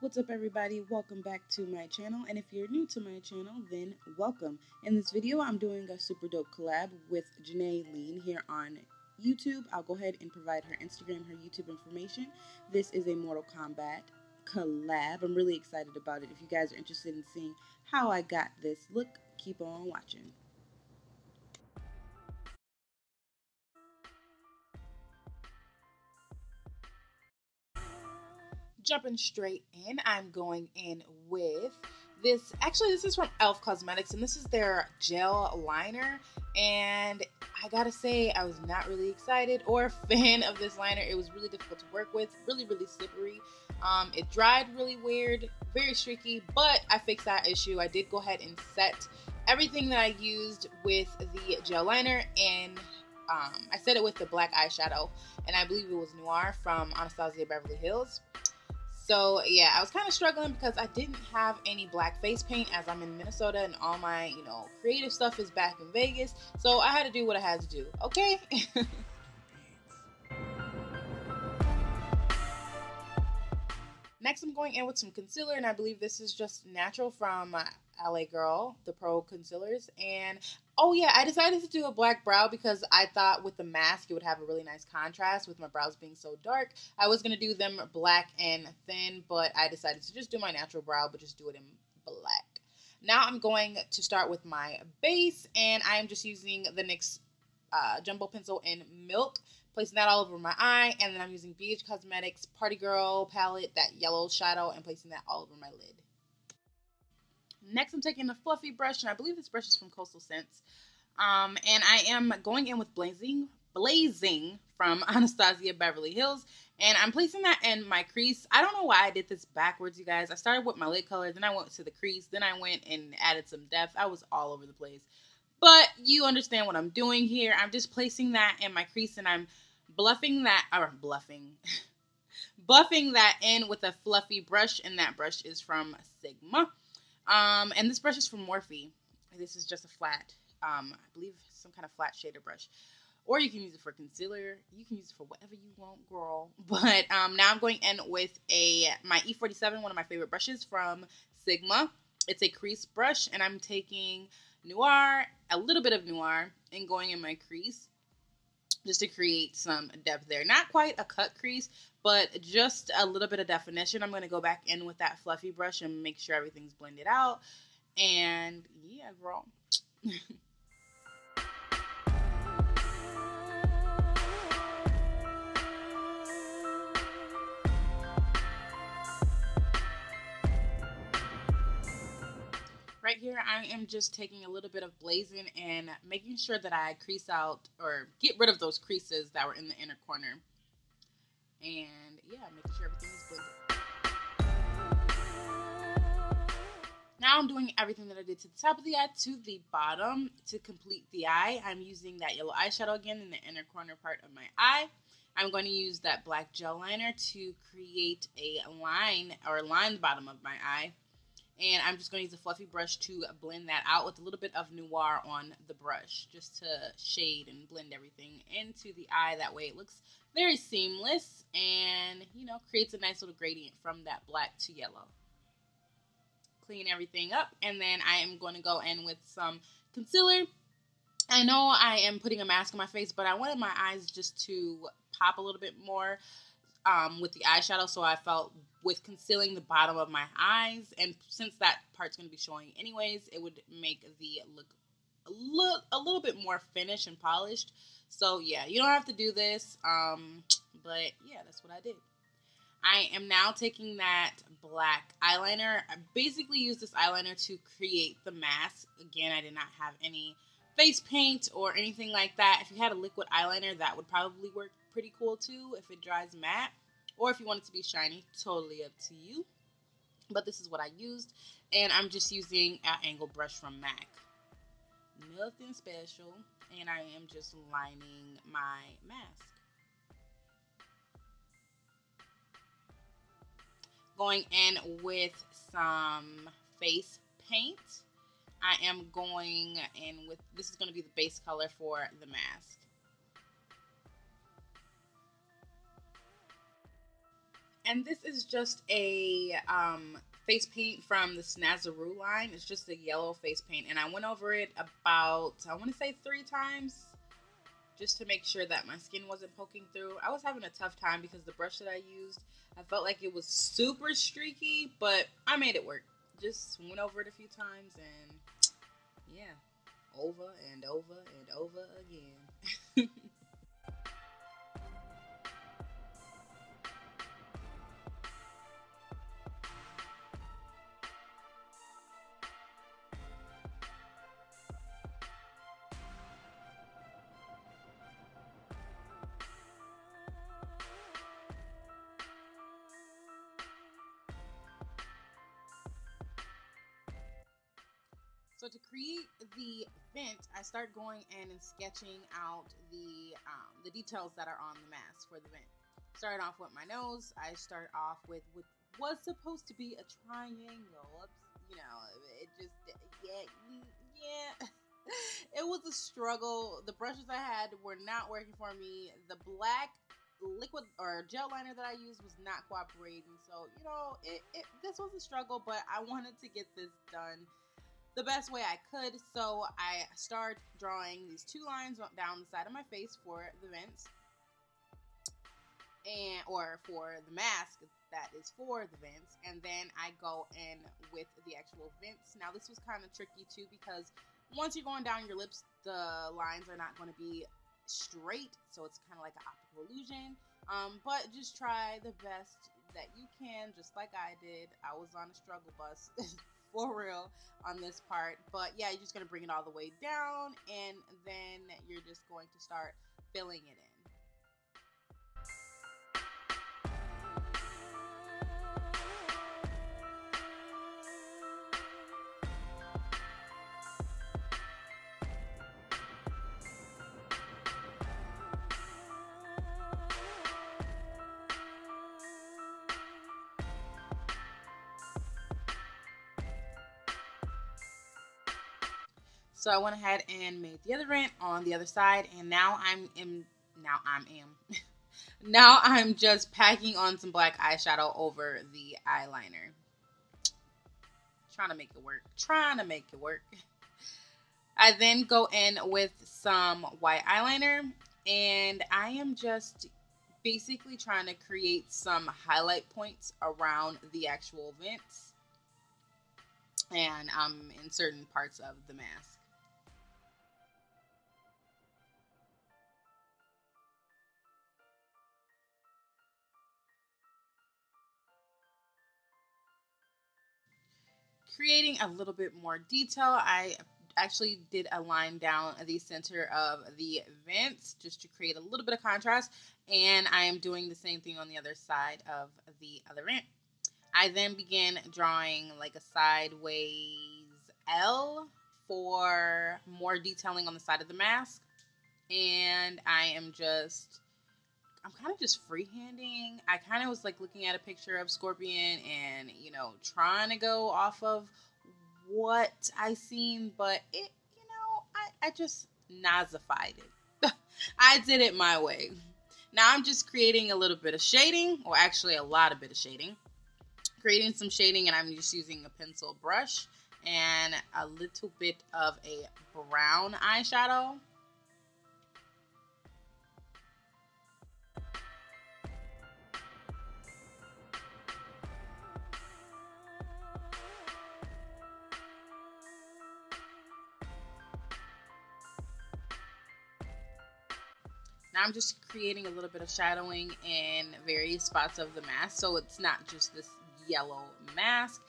What's up everybody, welcome back to my channel, and if you're new to my channel, then welcome. In this video, I'm doing a super dope collab with Janae Lean here on YouTube. I'll go ahead and provide her Instagram, her YouTube information. This is a Mortal Kombat collab. I'm really excited about it. If you guys are interested in seeing how I got this look, keep on watching. Jumping straight in, I'm going in with this. Actually, this is from bhcosmetics, and this is their gel liner. And I gotta say, I was not really excited or a fan of this liner. It was really difficult to work with, really slippery. It dried really weird, very streaky, but I fixed that issue. I did go ahead and set everything that I used with the gel liner, and I set it with the black eyeshadow, and I believe it was Noir from Anastasiabeverlyhills. So yeah, I was kind of struggling because I didn't have any black face paint, as I'm in Minnesota and all my, creative stuff is back in Vegas. So I had to do what I had to do, okay? Next, I'm going in with some concealer, and I believe this is just natural from LA Girl, the Pro Concealers. And oh yeah, I decided to do a black brow because I thought with the mask it would have a really nice contrast with my brows being so dark. I was going to do them black and thin, but I decided to just do my natural brow, but just do it in black. Now I'm going to start with my base, and I am just using the NYX jumbo pencil in Milk, placing that all over my eye, and then I'm using bhcosmetics Party Girl palette, that yellow shadow, and placing that all over my lid. Next, I'm taking a fluffy brush, and I believe this brush is from Coastal Scents, and I am going in with Blazin from Anastasia Beverly Hills, and I'm placing that in my crease. I don't know why I did this backwards, you guys. I started with my lid color, then I went to the crease, then I went and added some depth. I was all over the place. But you understand what I'm doing here. I'm just placing that in my crease, and I'm buffing that in with a fluffy brush, and that brush is from Sigma. And this brush is from Morphe. This is just a flat, I believe some kind of flat shader brush. Or you can use it for concealer. You can use it for whatever you want, girl. But now I'm going in with my E47, one of my favorite brushes from Sigma. It's a crease brush, and I'm taking Noir, a little bit of Noir, and going in my crease just to create some depth there. Not quite a cut crease, but just a little bit of definition. I'm going to go back in with that fluffy brush and make sure everything's blended out. And yeah, girl. Right here, I am just taking a little bit of Blazin and making sure that I crease out or get rid of those creases that were in the inner corner. And yeah, making sure everything is blended. Now I'm doing everything that I did to the top of the eye to the bottom to complete the eye. I'm using that yellow eyeshadow again in the inner corner part of my eye. I'm going to use that black gel liner to create a line or line the bottom of my eye. And I'm just going to use a fluffy brush to blend that out with a little bit of Noir on the brush, just to shade and blend everything into the eye. That way it looks very seamless and, creates a nice little gradient from that black to yellow. Clean everything up, and then I am going to go in with some concealer. I know I am putting a mask on my face, but I wanted my eyes just to pop a little bit more with the eyeshadow, so I felt with concealing the bottom of my eyes, and since that part's going to be showing anyways, it would make the look a little bit more finished and polished. So yeah, you don't have to do this, but yeah, that's what I did. I am now taking that black eyeliner. I basically used this eyeliner to create the mask. Again, I did not have any face paint or anything like that. If you had a liquid eyeliner, that would probably work pretty cool too if it dries matte. Or if you want it to be shiny, totally up to you. But this is what I used. And I'm just using an angle brush from MAC. Nothing special. And I am just lining my mask. Going in with some face paint. I am going in with, this is going to be the base color for the mask. And this is just a face paint from the Snazaroo line. It's just a yellow face paint. And I went over it about, I want to say 3 times, just to make sure that my skin wasn't poking through. I was having a tough time because the brush that I used, I felt like it was super streaky, but I made it work. Just went over it a few times and yeah, over and over and over again. So to create the vent, I start going in and sketching out the details that are on the mask for the vent. Started off with my nose. I start off with what was supposed to be a triangle. You know, it just, yeah. It was a struggle. The brushes I had were not working for me. The black liquid or gel liner that I used was not cooperating. So, you know, this was a struggle, but I wanted to get this done the best way I could. So I start drawing these 2 lines down the side of my face for the vents, or for the mask that is for the vents, and then I go in with the actual vents. Now this was kind of tricky too, because once you're going down your lips, the lines are not going to be straight, so it's kind of like an optical illusion. But just try the best that you can, just like I did. I was on a struggle bus for real on this part, but yeah, you're just going to bring it all the way down, and then you're just going to start filling it in. So I went ahead and made the other vent on the other side, and now I'm just packing on some black eyeshadow over the eyeliner. Trying to make it work. I then go in with some white eyeliner, and I am just basically trying to create some highlight points around the actual vents and in certain parts of the mask. Creating a little bit more detail, I actually did a line down the center of the vents just to create a little bit of contrast, and I am doing the same thing on the other side of the other vent. I then began drawing like a sideways L for more detailing on the side of the mask, and I'm kind of just freehanding. I kind of was like looking at a picture of Scorpion and, you know, trying to go off of what I seen, but I just nazified it. I did it my way. Now I'm just creating a little bit of shading, or actually a lot of bit of shading. Creating some shading, and I'm just using a pencil brush and a little bit of a brown eyeshadow. Now I'm just creating a little bit of shadowing in various spots of the mask, so it's not just this yellow mask.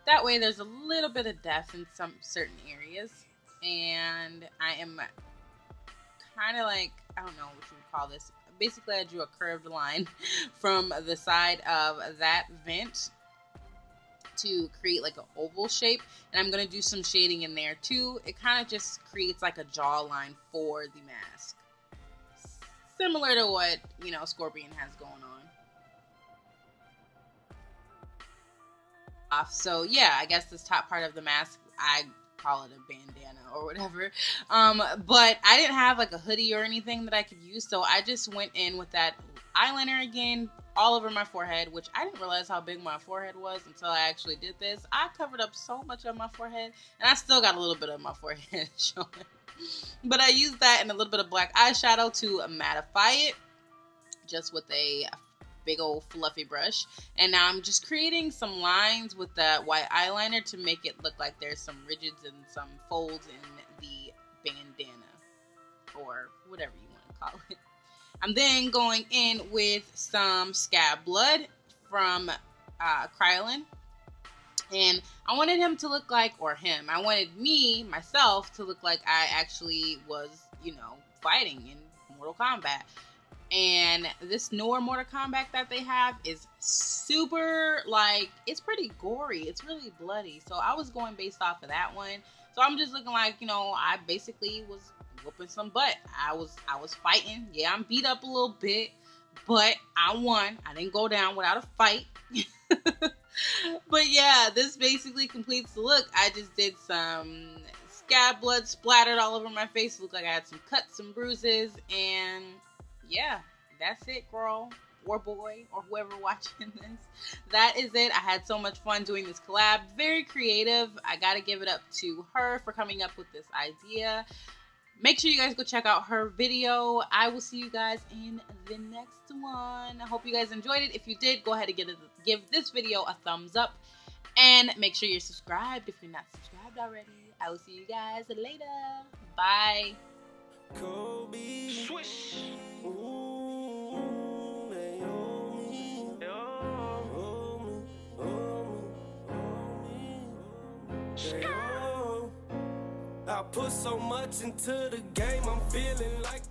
That way there's a little bit of depth in some certain areas. And I am kind of like, I don't know what you would call this. Basically, I drew a curved line from the side of that vent to create like an oval shape. And I'm going to do some shading in there too. It kind of just creates like a jawline for the mask. Similar to what, you know, Scorpion has going on. So yeah, I guess this top part of the mask, I call it a bandana or whatever. But I didn't have like a hoodie or anything that I could use, so I just went in with that eyeliner again, all over my forehead, which I didn't realize how big my forehead was until I actually did this. I covered up so much of my forehead, and I still got a little bit of my forehead showing. But I used that and a little bit of black eyeshadow to mattify it, just with a big old fluffy brush. And now I'm just creating some lines with that white eyeliner to make it look like there's some ridges and some folds in the bandana, or whatever you want to call it. I'm then going in with some Scab Blood from Kryolan. And I wanted him to look like, or him, I wanted myself to look like I actually was, you know, fighting in Mortal Kombat. And this newer Mortal Kombat that they have is super, like, it's pretty gory. It's really bloody. So I was going based off of that one. So I'm just looking like, you know, I basically was whooping some butt. I was fighting. Yeah, I'm beat up a little bit, but I won. I didn't go down without a fight. But yeah, this basically completes the look. I just did some scab blood splattered all over my face. It looked like I had some cuts and bruises, and yeah, that's it, girl or boy or whoever watching this. That is it. I had so much fun doing this collab. Very creative. I gotta give it up to her for coming up with this idea. Make sure you guys go check out her video. I will see you guys in the next one. I hope you guys enjoyed it. If you did, go ahead and give this video a thumbs up. And make sure you're subscribed if you're not subscribed already. I will see you guys later. Bye. Swish. I put so much into the game, I'm feeling like that.